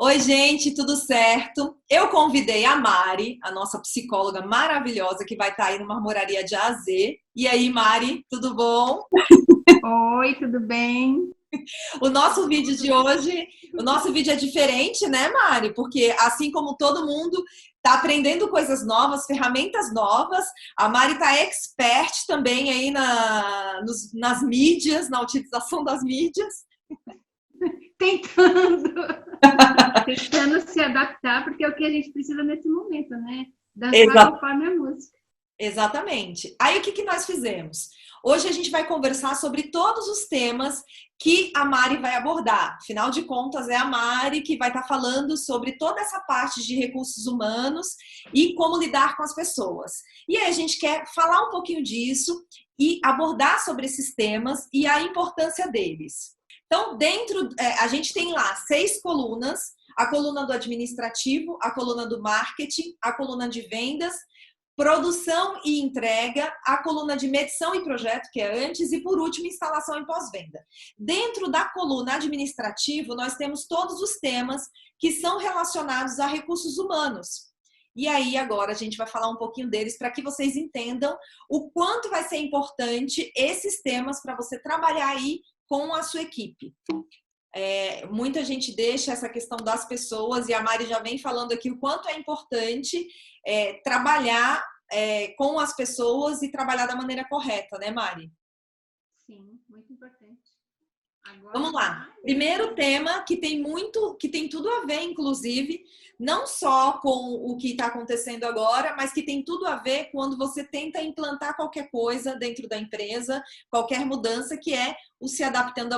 Oi, gente, tudo certo? Eu convidei a Mari, a nossa psicóloga maravilhosa, que vai estar aí no Marmoraria de A a Z. E aí, Mari, tudo bom? Oi, tudo bem? O nosso vídeo de hoje, o nosso vídeo é diferente, né, Mari? Porque assim como todo mundo está aprendendo coisas novas, ferramentas novas, a Mari está expert também aí nas mídias, na utilização das mídias. Tentando, tentando se adaptar, porque é o que a gente precisa nesse momento, né? Dançar Exato. conforme a música. Exatamente. Aí o que nós fizemos? Hoje a gente vai conversar sobre todos os temas que a Mari vai abordar. Afinal de contas, é a Mari que vai estar falando sobre toda essa parte de recursos humanos e como lidar com as pessoas. E aí a gente quer falar um pouquinho disso e abordar sobre esses temas e a importância deles. Então, a gente tem lá 6 colunas: a coluna do administrativo, a coluna do marketing, a coluna de vendas, produção e entrega, a coluna de medição e projeto, que é antes, e por último, instalação e pós-venda. Dentro da coluna administrativo, nós temos todos os temas que são relacionados a recursos humanos. E aí, agora, a gente vai falar um pouquinho deles para que vocês entendam o quanto vai ser importante esses temas para você trabalhar aí com a sua equipe. Muita gente deixa essa questão das pessoas, e a Mari já vem falando aqui o quanto é importante trabalhar com as pessoas e trabalhar da maneira correta, né, Mari? Sim, muito importante. Agora, Vamos lá. Primeiro tema que tem tudo a ver, inclusive, não só com o que está acontecendo agora, mas que tem tudo a ver quando você tenta implantar qualquer coisa dentro da empresa, qualquer mudança, que é o se adaptando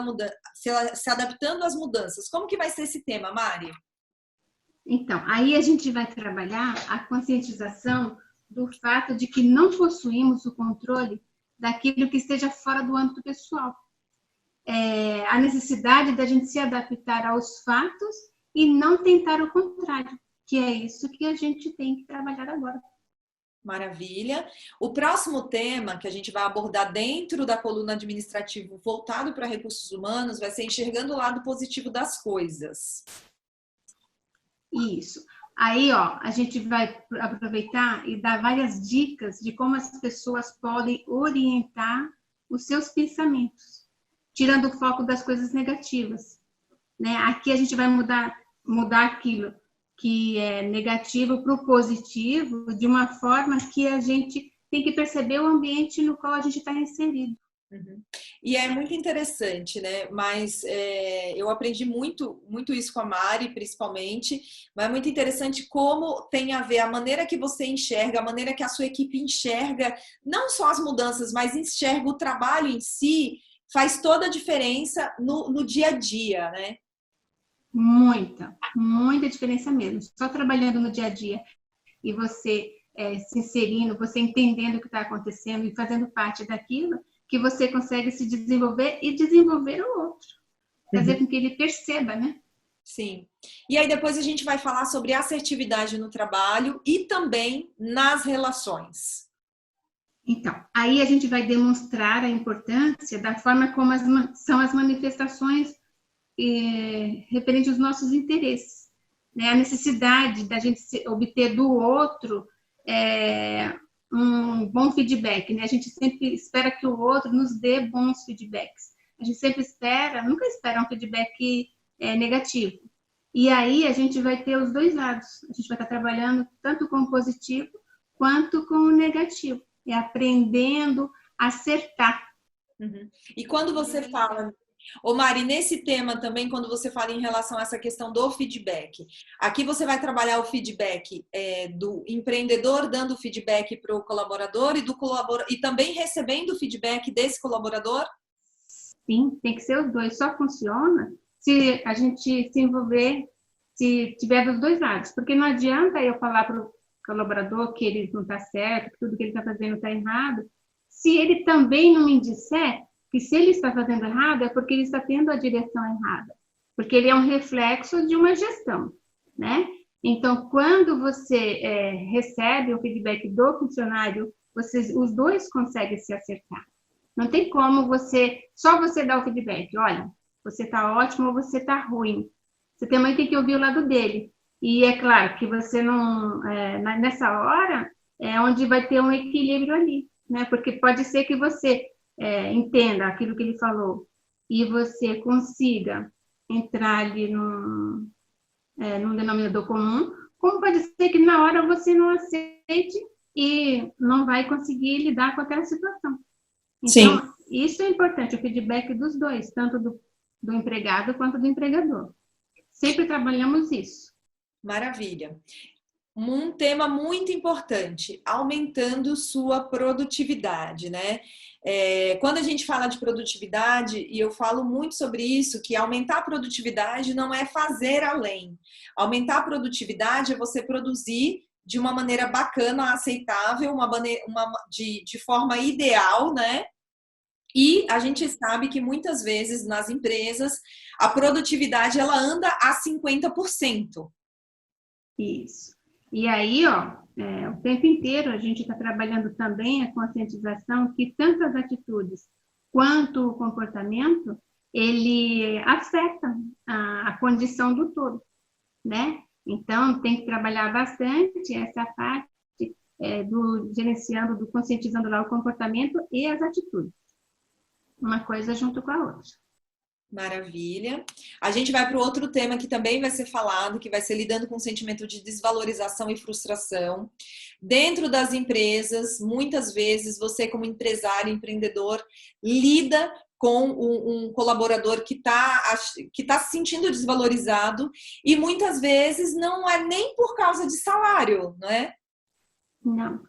se adaptando às mudanças. Como que vai ser esse tema, Mari? então, aí a gente vai trabalhar a conscientização do fato de que não possuímos o controle daquilo que esteja fora do âmbito pessoal. A necessidade da gente se adaptar aos fatos e não tentar o contrário, que é isso que a gente tem que trabalhar agora. Maravilha. O próximo tema que a gente vai abordar dentro da coluna administrativo voltado para recursos humanos vai ser enxergando o lado positivo das coisas. Isso. Aí, ó, a gente vai aproveitar e dar várias dicas de como as pessoas podem orientar os seus pensamentos, tirando o foco das coisas negativas, né? Aqui a gente vai mudar aquilo que é negativo para o positivo, de uma forma que a gente tem que perceber o ambiente no qual a gente está inserido. Uhum. E é muito interessante, né? Mas eu aprendi muito isso com a Mari, principalmente. Mas é muito interessante como tem a ver a maneira que você enxerga, a maneira que a sua equipe enxerga, não só as mudanças, mas enxerga o trabalho em si, faz toda a diferença no dia a dia, né? Muita diferença mesmo. Só trabalhando no dia a dia e você se inserindo, você entendendo o que está acontecendo e fazendo parte daquilo, que você consegue se desenvolver e desenvolver o outro. Fazer com que ele perceba, né? Sim. E aí depois a gente vai falar sobre assertividade no trabalho e também nas relações. Então, aí a gente vai demonstrar a importância da forma como são as manifestações referente aos nossos interesses, né? A necessidade da gente obter do outro um bom feedback, né? A gente sempre espera que o outro nos dê bons feedbacks. A gente sempre nunca espera um feedback negativo. E aí a gente vai ter os dois lados. A gente vai estar trabalhando tanto com o positivo quanto com o negativo. E aprendendo a acertar. Uhum. E quando você fala, ô Mari, nesse tema também, quando você fala em relação a essa questão do feedback, aqui você vai trabalhar o feedback do empreendedor dando feedback para o colaborador e também recebendo feedback desse colaborador? Sim, tem que ser os dois. Só funciona se a gente se envolver, se tiver dos dois lados. Porque não adianta eu falar para o colaborador que ele não está certo, que tudo que ele está fazendo está errado, se ele também não me disser que se ele está fazendo errado é porque ele está tendo a direção errada. Porque ele é um reflexo de uma gestão, né? Então, quando você recebe o feedback do funcionário, os dois conseguem se acertar. Não tem como só você dar o feedback. Olha, você está ótimo ou você está ruim. Você também tem que ouvir o lado dele. E é claro que você não, nessa hora, é onde vai ter um equilíbrio ali, né? Porque pode ser que você entenda aquilo que ele falou e você consiga entrar ali num denominador comum, como pode ser que na hora você não aceite e não vai conseguir lidar com aquela situação. Sim. Então, isso é importante, o feedback dos dois, tanto do empregado quanto do empregador. Sempre trabalhamos isso. Maravilha. Um tema muito importante, aumentando sua produtividade, né? Quando a gente fala de produtividade, e eu falo muito sobre isso, que aumentar a produtividade não é fazer além. Aumentar a produtividade é você produzir de uma maneira bacana, aceitável, de forma ideal, né? E a gente sabe que muitas vezes nas empresas a produtividade ela anda a 50%. Isso. E aí, ó, o tempo inteiro a gente está trabalhando também a conscientização que tanto as atitudes quanto o comportamento, ele afeta a condição do todo, né? Então, tem que trabalhar bastante essa parte do gerenciando, do conscientizando lá o comportamento e as atitudes. Uma coisa junto com a outra. Maravilha. A gente vai para o outro tema que também vai ser falado, que vai ser lidando com o sentimento de desvalorização e frustração. Dentro das empresas, muitas vezes você como empresário, empreendedor, lida com um colaborador que tá se sentindo desvalorizado e muitas vezes não é nem por causa de salário, não é? Não.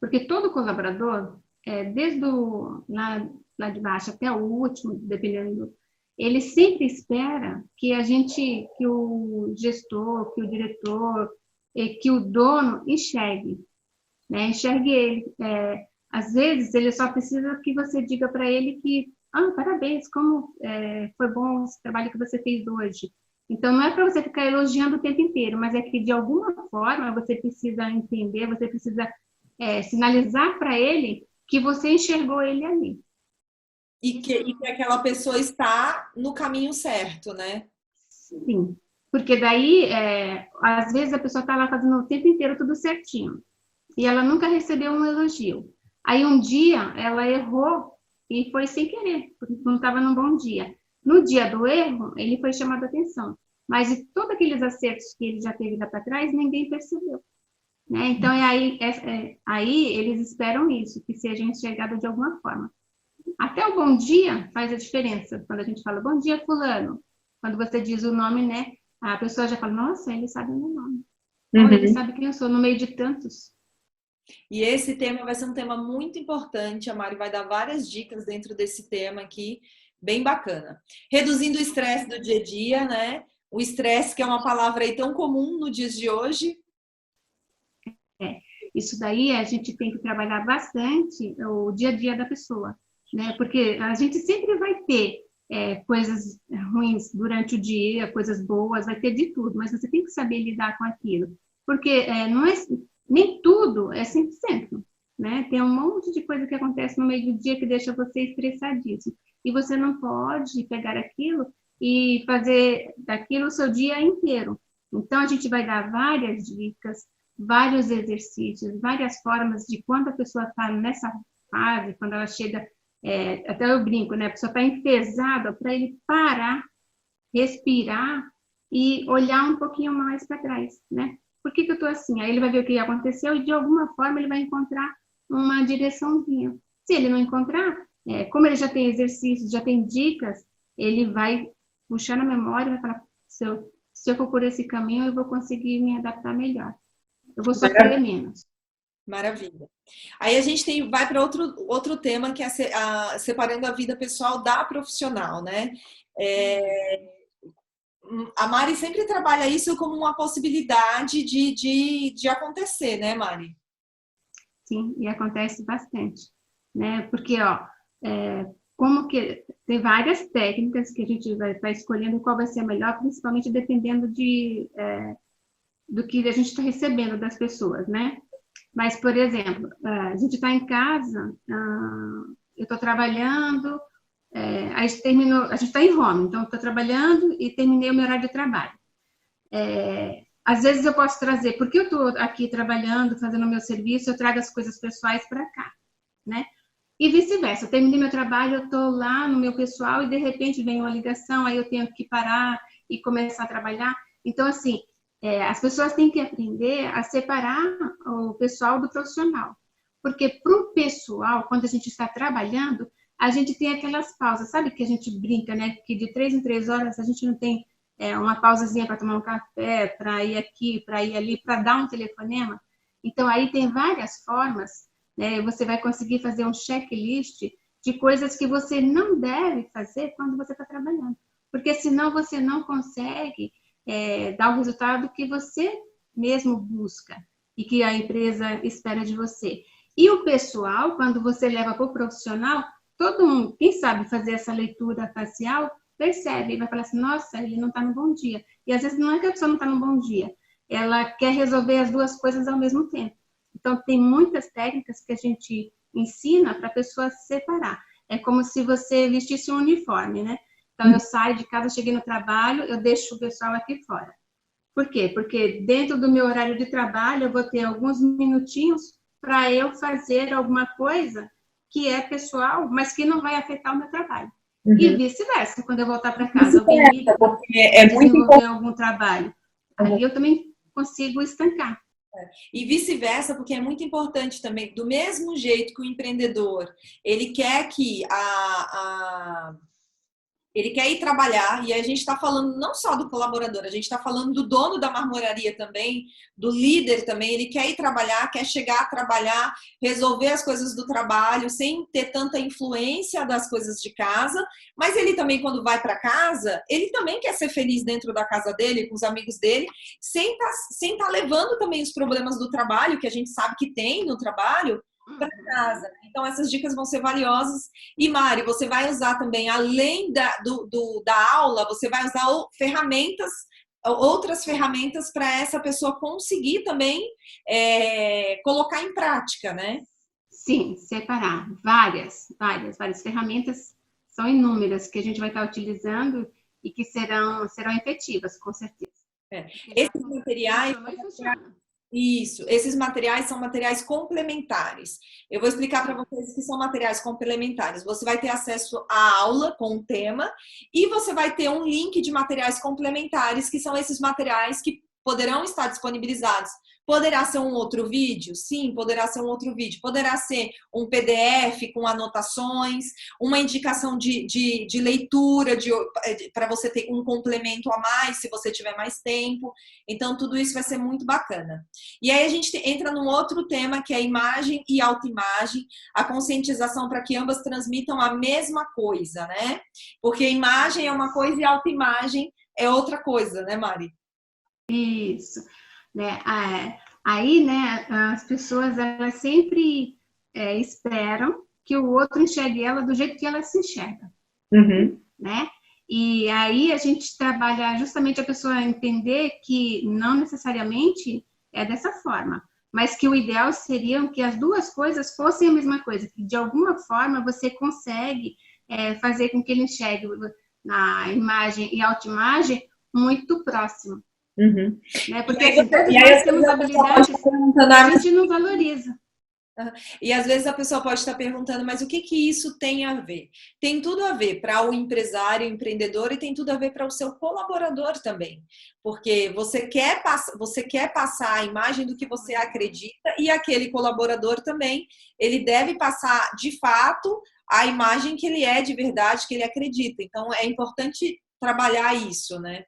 Porque todo colaborador, desde lá de baixo até o último, dependendo, ele sempre espera que o gestor, que o diretor, que o dono enxergue, né? Enxergue ele. Às vezes, ele só precisa que você diga para ele que, parabéns, como foi bom esse trabalho que você fez hoje. Então, não é para você ficar elogiando o tempo inteiro, mas é que, de alguma forma, você precisa entender, você precisa sinalizar para ele que você enxergou ele ali. E que aquela pessoa está no caminho certo, né? Sim, porque daí, às vezes, a pessoa está lá fazendo o tempo inteiro tudo certinho, e ela nunca recebeu um elogio. Aí, um dia, ela errou e foi sem querer, porque não estava num bom dia. No dia do erro, ele foi chamado a atenção, mas de todos aqueles acertos que ele já teve lá para trás, ninguém percebeu. Né? Então, aí eles esperam isso, que seja enxergado de alguma forma. Até o bom dia faz a diferença. Quando a gente fala bom dia, fulano, quando você diz o nome, né? A pessoa já fala, nossa, ele sabe o meu nome. Ou ele sabe quem eu sou, no meio de tantos. E esse tema vai ser um tema muito importante. A Mari vai dar várias dicas dentro desse tema aqui, bem bacana. Reduzindo o estresse do dia a dia, né? O estresse, que é uma palavra aí tão comum nos dias de hoje. Isso daí a gente tem que trabalhar bastante o dia a dia da pessoa, né? Porque a gente sempre vai ter coisas ruins durante o dia, coisas boas, vai ter de tudo, mas você tem que saber lidar com aquilo, porque não é, nem tudo é 100%, né? Tem um monte de coisa que acontece no meio do dia que deixa você estressadíssimo, e você não pode pegar aquilo e fazer daquilo o seu dia inteiro. Então, a gente vai dar várias dicas, vários exercícios, várias formas de quando a pessoa está nessa fase, quando ela chega, até eu brinco, né? A pessoa está enfesada, para ele parar, respirar e olhar um pouquinho mais para trás, né? Por que eu estou assim? Aí ele vai ver o que aconteceu e de alguma forma ele vai encontrar uma direçãozinha. Se ele não encontrar, como ele já tem exercícios, já tem dicas, ele vai puxar na memória e vai falar, se eu for por esse caminho, eu vou conseguir me adaptar melhor. Eu vou sofrer menos. Maravilha. Aí a gente vai para outro tema, que é separando a vida pessoal da profissional, né? A Mari sempre trabalha isso como uma possibilidade de acontecer, né, Mari? Sim, e acontece bastante, né? Porque, como que tem várias técnicas que a gente vai estar escolhendo qual vai ser a melhor, principalmente dependendo do que a gente está recebendo das pessoas, né? Mas, por exemplo, a gente está em casa, eu estou trabalhando, Aí terminou, a gente está em home, então estou trabalhando e terminei o meu horário de trabalho. Às vezes eu posso trazer, porque eu estou aqui trabalhando, fazendo o meu serviço, eu trago as coisas pessoais para cá, né? E vice-versa, eu terminei meu trabalho, eu estou lá no meu pessoal e de repente vem uma ligação, aí eu tenho que parar e começar a trabalhar. Então, assim, as pessoas têm que aprender a separar o pessoal do profissional. Porque para o pessoal, quando a gente está trabalhando, a gente tem aquelas pausas, sabe que a gente brinca, né? Que de 3 em 3 horas a gente não tem uma pausazinha para tomar um café, para ir aqui, para ir ali, para dar um telefonema. Então, aí tem várias formas, né? Você vai conseguir fazer um checklist de coisas que você não deve fazer quando você está trabalhando. Porque senão você não consegue dar o resultado que você mesmo busca e que a empresa espera de você. E o pessoal, quando você leva para o profissional, todo mundo, quem sabe fazer essa leitura facial, percebe e vai falar assim, nossa, ele não está no bom dia. E às vezes não é que a pessoa não está no bom dia, ela quer resolver as duas coisas ao mesmo tempo. Então, tem muitas técnicas que a gente ensina para a pessoa separar. É como se você vestisse um uniforme, né? Então, eu saio de casa, cheguei no trabalho, eu deixo o pessoal aqui fora. Por quê? Porque dentro do meu horário de trabalho, eu vou ter alguns minutinhos para eu fazer alguma coisa que é pessoal, mas que não vai afetar o meu trabalho. Uhum. E vice-versa, quando eu voltar para casa, alguém liga para desenvolver algum trabalho. Ali eu também consigo estancar. E vice-versa, porque é muito importante também, do mesmo jeito que o empreendedor, ele quer que ele quer ir trabalhar, e a gente está falando não só do colaborador, a gente está falando do dono da marmoraria também, do líder também, ele quer ir trabalhar, quer chegar a trabalhar, resolver as coisas do trabalho, sem ter tanta influência das coisas de casa, mas ele também, quando vai para casa, ele também quer ser feliz dentro da casa dele, com os amigos dele, sem tá levando também os problemas do trabalho, que a gente sabe que tem no trabalho, para casa. Então, essas dicas vão ser valiosas. E, Mari, você vai usar também, além da aula, você vai usar outras ferramentas para essa pessoa conseguir também colocar em prática, né? Sim, separar. Várias ferramentas, são inúmeras que a gente vai estar utilizando e que serão efetivas, com certeza. Esses materiais... Isso, esses materiais são materiais complementares. Eu vou explicar para vocês o que são materiais complementares. Você vai ter acesso à aula com o tema e você vai ter um link de materiais complementares, que são esses materiais que poderão estar disponibilizados. Poderá ser um outro vídeo? Sim, poderá ser um outro vídeo. Poderá ser um PDF com anotações, uma indicação de leitura para você ter um complemento a mais, se você tiver mais tempo. Então, tudo isso vai ser muito bacana. E aí a gente entra num outro tema, que é imagem e autoimagem, a conscientização para que ambas transmitam a mesma coisa, né? Porque imagem é uma coisa e autoimagem é outra coisa, né, Mari? Isso. Né? Aí, né, as pessoas elas sempre esperam que o outro enxergue ela do jeito que ela se enxerga. Uhum. Né? E aí a gente trabalha justamente a pessoa entender que não necessariamente é dessa forma, mas que o ideal seria que as duas coisas fossem a mesma coisa, que de alguma forma você consegue fazer com que ele enxergue na imagem e autoimagem muito próximo. Uhum. Né? Porque assim, todos nós temos habilidades que a gente não valoriza. E às vezes a pessoa pode estar perguntando, mas o que isso tem a ver? Tem tudo a ver para o empresário, o empreendedor, e tem tudo a ver para o seu colaborador também. Porque você quer passar a imagem do que você acredita, e aquele colaborador também, ele deve passar de fato a imagem que ele é de verdade, que ele acredita. Então é importante trabalhar isso, né?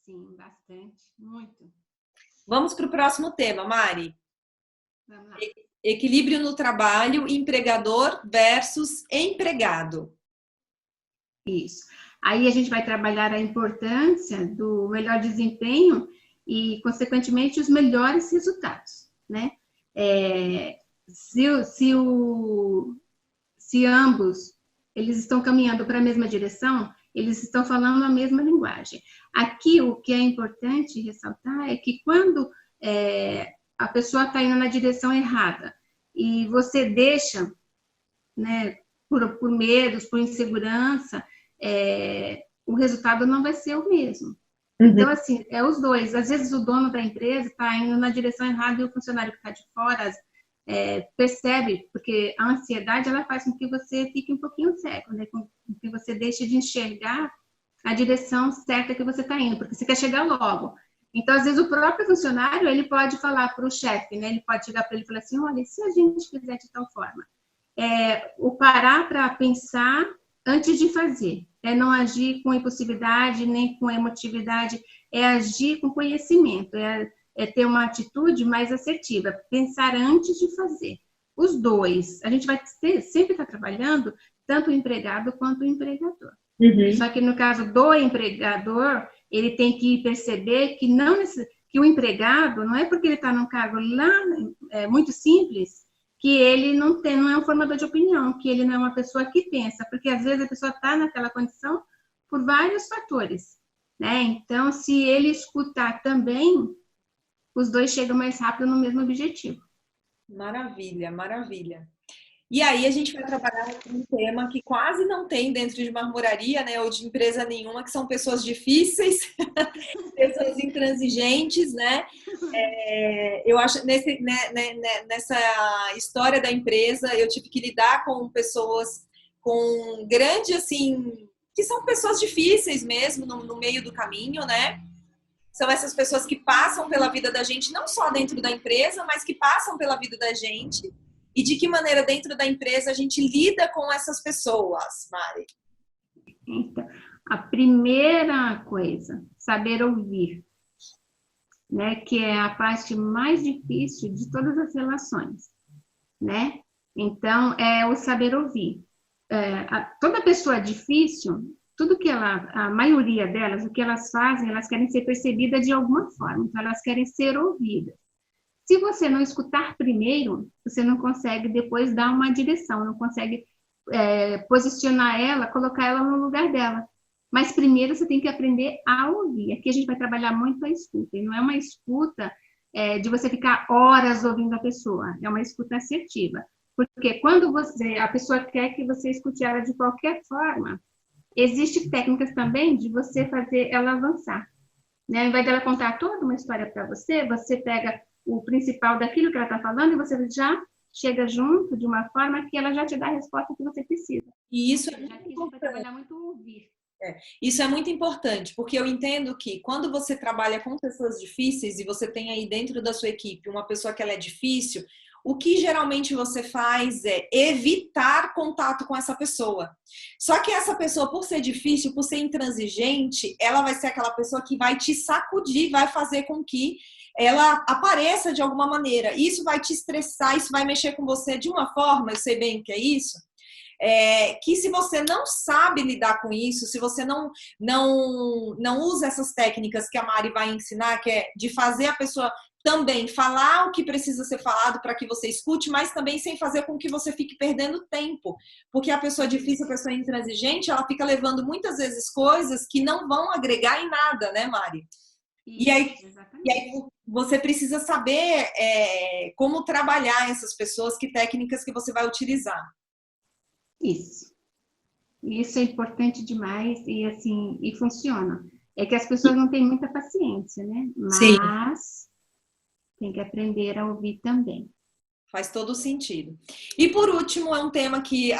Sim, bastante, muito. Vamos para o próximo tema, Mari. Vamos lá. Equilíbrio no trabalho, empregador versus empregado. Isso. Aí a gente vai trabalhar a importância do melhor desempenho e, consequentemente, os melhores resultados, né? Se ambos eles estão caminhando para a mesma direção, eles estão falando a mesma linguagem. Aqui, o que é importante ressaltar é que quando a pessoa está indo na direção errada e você deixa, né, por medos, por insegurança, o resultado não vai ser o mesmo. Então, assim, os dois. Às vezes o dono da empresa está indo na direção errada e o funcionário que está de fora percebe, porque a ansiedade ela faz com que você fique um pouquinho cego, né? Com que você deixe de enxergar a direção certa que você está indo, porque você quer chegar logo. Então, às vezes, o próprio funcionário, ele pode falar para o chefe, né? Ele pode chegar para ele e falar assim, olha, se a gente fizer de tal forma, o parar para pensar antes de fazer, não agir com impulsividade, nem com emotividade, agir com conhecimento, ter uma atitude mais assertiva, pensar antes de fazer. Os dois, a gente vai sempre estar trabalhando, tanto o empregado quanto o empregador. Só que no caso do empregador, ele tem que perceber que o empregado, não é porque ele está num cargo lá muito simples, que ele não é um formador de opinião, que ele não é uma pessoa que pensa, porque às vezes a pessoa está naquela condição por vários fatores, né? Então, se ele escutar também, os dois chegam mais rápido no mesmo objetivo. Maravilha, maravilha. E aí a gente vai trabalhar um tema que quase não tem dentro de marmoraria, né, ou de empresa nenhuma, que são pessoas difíceis, pessoas intransigentes, né? Eu acho nessa história da empresa eu tive que lidar com pessoas com grande, assim, que são pessoas difíceis mesmo no meio do caminho, né? São essas pessoas que passam pela vida da gente, não só dentro da empresa, mas que passam pela vida da gente. E de que maneira dentro da empresa a gente lida com essas pessoas, Mari? Então, a primeira coisa, saber ouvir, né? Que é a parte mais difícil de todas as relações, né? Então, é o saber ouvir. Toda pessoa difícil, tudo que a maioria delas, o que elas fazem, elas querem ser percebidas de alguma forma, então elas querem ser ouvidas. Se você não escutar primeiro, você não consegue depois dar uma direção, não consegue posicionar ela, colocar ela no lugar dela. Mas primeiro você tem que aprender a ouvir. Aqui a gente vai trabalhar muito a escuta, e não é uma escuta de você ficar horas ouvindo a pessoa, é uma escuta assertiva. Porque quando a pessoa quer que você escute ela de qualquer forma, existem técnicas também de você fazer ela avançar. Né? Ao invés dela contar toda uma história para você, você pega o principal daquilo que ela está falando e você já chega junto de uma forma que ela já te dá a resposta que você precisa. E isso é muito importante. Vai trabalhar muito ouvir. Isso é muito importante, porque eu entendo que quando você trabalha com pessoas difíceis e você tem aí dentro da sua equipe uma pessoa que ela é difícil, o que geralmente você faz é evitar contato com essa pessoa. Só que essa pessoa, por ser difícil, por ser intransigente, ela vai ser aquela pessoa que vai te sacudir, vai fazer com que ela apareça de alguma maneira. Isso vai te estressar, isso vai mexer com você de uma forma, eu sei bem o que é isso, que se você não sabe lidar com isso, se você não usa essas técnicas que a Mari vai ensinar, que é de fazer a pessoa também falar o que precisa ser falado para que você escute, mas também sem fazer com que você fique perdendo tempo. Porque a pessoa difícil, a pessoa intransigente, ela fica levando muitas vezes coisas que não vão agregar em nada, né, Mari? E aí você precisa saber como trabalhar essas pessoas, que técnicas que você vai utilizar. Isso é importante demais e assim, e funciona. É que as pessoas não têm muita paciência, né? Mas sim, tem que aprender a ouvir também. Faz todo sentido. E por último, é um tema que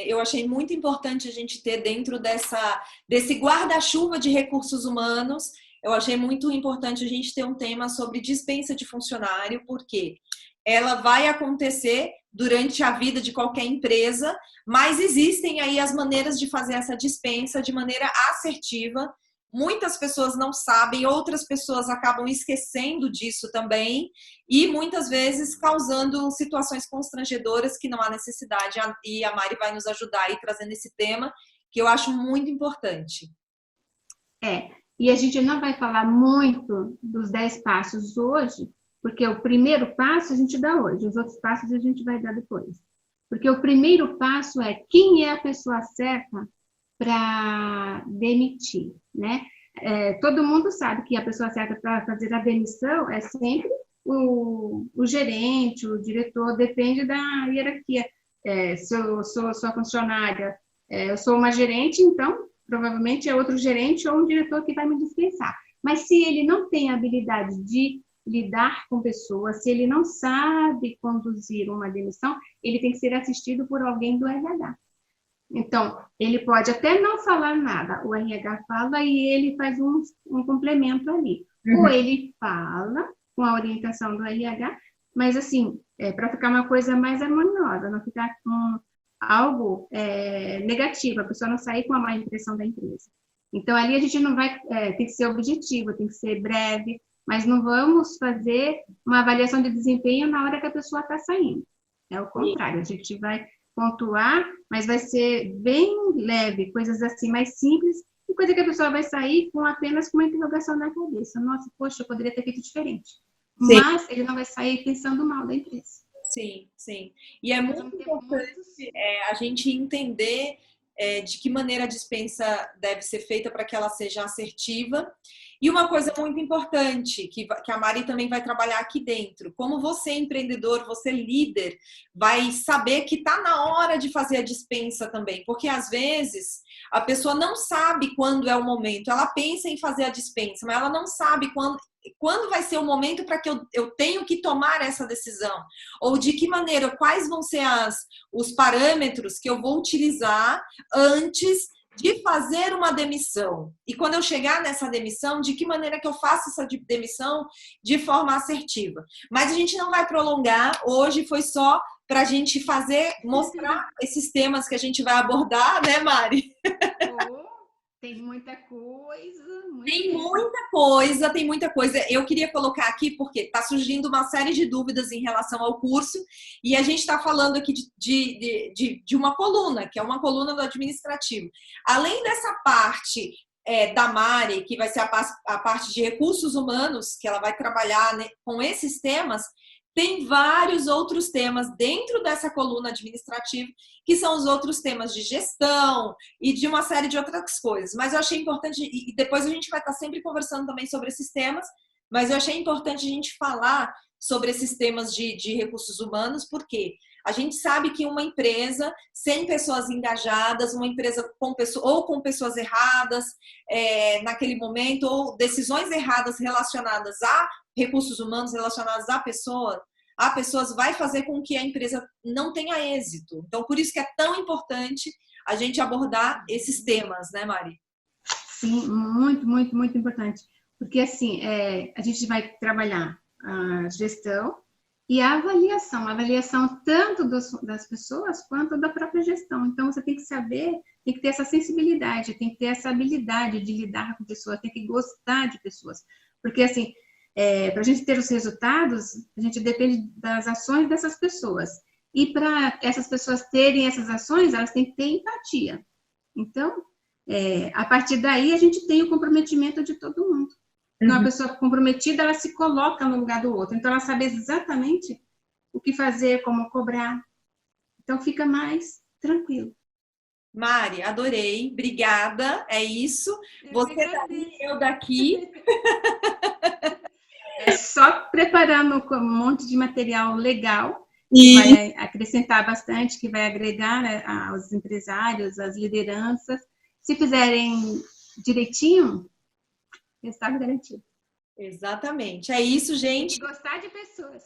eu achei muito importante a gente ter dentro desse guarda-chuva de recursos humanos. Eu achei muito importante a gente ter um tema sobre dispensa de funcionário, porque ela vai acontecer durante a vida de qualquer empresa, mas existem aí as maneiras de fazer essa dispensa de maneira assertiva. Muitas pessoas não sabem, outras pessoas acabam esquecendo disso também e muitas vezes causando situações constrangedoras que não há necessidade. E a Mari vai nos ajudar aí trazendo esse tema que eu acho muito importante. E a gente não vai falar muito dos 10 passos hoje, porque o primeiro passo a gente dá hoje, os outros passos a gente vai dar depois. Porque o primeiro passo é quem é a pessoa certa para demitir, né? Todo mundo sabe que a pessoa certa para fazer a demissão é sempre o gerente, o diretor, depende da hierarquia. se eu sou sua funcionária, eu sou uma gerente, então provavelmente é outro gerente ou um diretor que vai me dispensar. Mas se ele não tem a habilidade de lidar com pessoas, se ele não sabe conduzir uma demissão, ele tem que ser assistido por alguém do RH. Então, ele pode até não falar nada, o RH fala e ele faz um complemento ali. Ou ele fala com a orientação do RH, mas assim, para ficar uma coisa mais harmoniosa, não ficar com algo negativo, a pessoa não sair com a má impressão da empresa. Então, ali a gente não vai, tem que ser objetivo, tem que ser breve, mas não vamos fazer uma avaliação de desempenho na hora que a pessoa está saindo. É o contrário, a gente vai pontuar, mas vai ser bem leve, coisas assim mais simples, e coisa que a pessoa vai sair apenas com uma interrogação na cabeça. Nossa, poxa, eu poderia ter feito diferente. Sim. Mas ele não vai sair pensando mal da empresa. Sim, sim. E é muito importante a gente entender de que maneira a dispensa deve ser feita para que ela seja assertiva. E uma coisa muito importante, que a Mari também vai trabalhar aqui dentro, como você empreendedor, você líder, vai saber que está na hora de fazer a dispensa também, porque às vezes a pessoa não sabe quando é o momento, ela pensa em fazer a dispensa, mas ela não sabe quando vai ser o momento para que eu tenho que tomar essa decisão, ou de que maneira, quais vão ser os parâmetros que eu vou utilizar antes de fazer uma demissão. E quando eu chegar nessa demissão, de que maneira que eu faço essa demissão de forma assertiva. Mas a gente não vai prolongar, hoje foi só para a gente mostrar esses temas que a gente vai abordar, né, Mari? Tem muita coisa. Tem muita coisa. Eu queria colocar aqui porque está surgindo uma série de dúvidas em relação ao curso e a gente está falando aqui de uma coluna, que é uma coluna do administrativo. Além dessa parte da Mari, que vai ser a parte de recursos humanos, que ela vai trabalhar, né, com esses temas, tem vários outros temas dentro dessa coluna administrativa, que são os outros temas de gestão e de uma série de outras coisas. Mas eu achei importante, e depois a gente vai estar sempre conversando também sobre esses temas, mas eu achei importante a gente falar sobre esses temas de recursos humanos, porque a gente sabe que uma empresa sem pessoas engajadas, uma empresa com pessoas erradas naquele momento, ou decisões erradas relacionadas a recursos humanos, relacionados a pessoas, vai fazer com que a empresa não tenha êxito. Então, por isso que é tão importante a gente abordar esses temas, né, Mari? Sim, muito, muito, muito importante. Porque, assim, a gente vai trabalhar a gestão e a avaliação tanto das pessoas quanto da própria gestão. Então, você tem que saber, tem que ter essa sensibilidade, tem que ter essa habilidade de lidar com pessoas, tem que gostar de pessoas. Porque, assim, para a gente ter os resultados, a gente depende das ações dessas pessoas. E para essas pessoas terem essas ações, elas têm que ter empatia. Então, a partir daí, a gente tem o comprometimento de todo mundo. Então, a pessoa comprometida, ela se coloca no lugar do outro. Então, ela sabe exatamente o que fazer, como cobrar. Então, fica mais tranquilo. Mari, adorei. Obrigada. É isso. Você daqui, eu daqui. É só preparando um monte de material legal, que vai acrescentar bastante, que vai agregar aos empresários, às lideranças. Se fizerem direitinho, resultado garantido. Exatamente. É isso, gente. Tem que gostar de pessoas.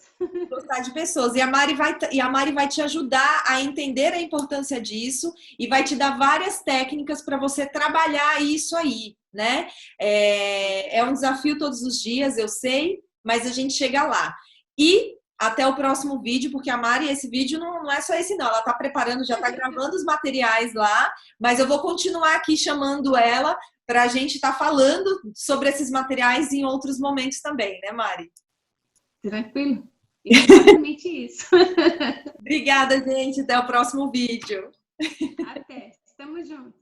Gostar de pessoas. E a Mari vai te ajudar a entender a importância disso e vai te dar várias técnicas para você trabalhar isso aí, né? É um desafio todos os dias, eu sei, mas a gente chega lá. E até o próximo vídeo, porque a Mari, esse vídeo não é só esse não, ela está preparando, já está gravando os materiais lá, mas eu vou continuar aqui chamando ela para a gente estar falando sobre esses materiais em outros momentos também, né, Mari? Tranquilo. Exatamente isso. Obrigada, gente. Até o próximo vídeo. Até. Estamos juntos.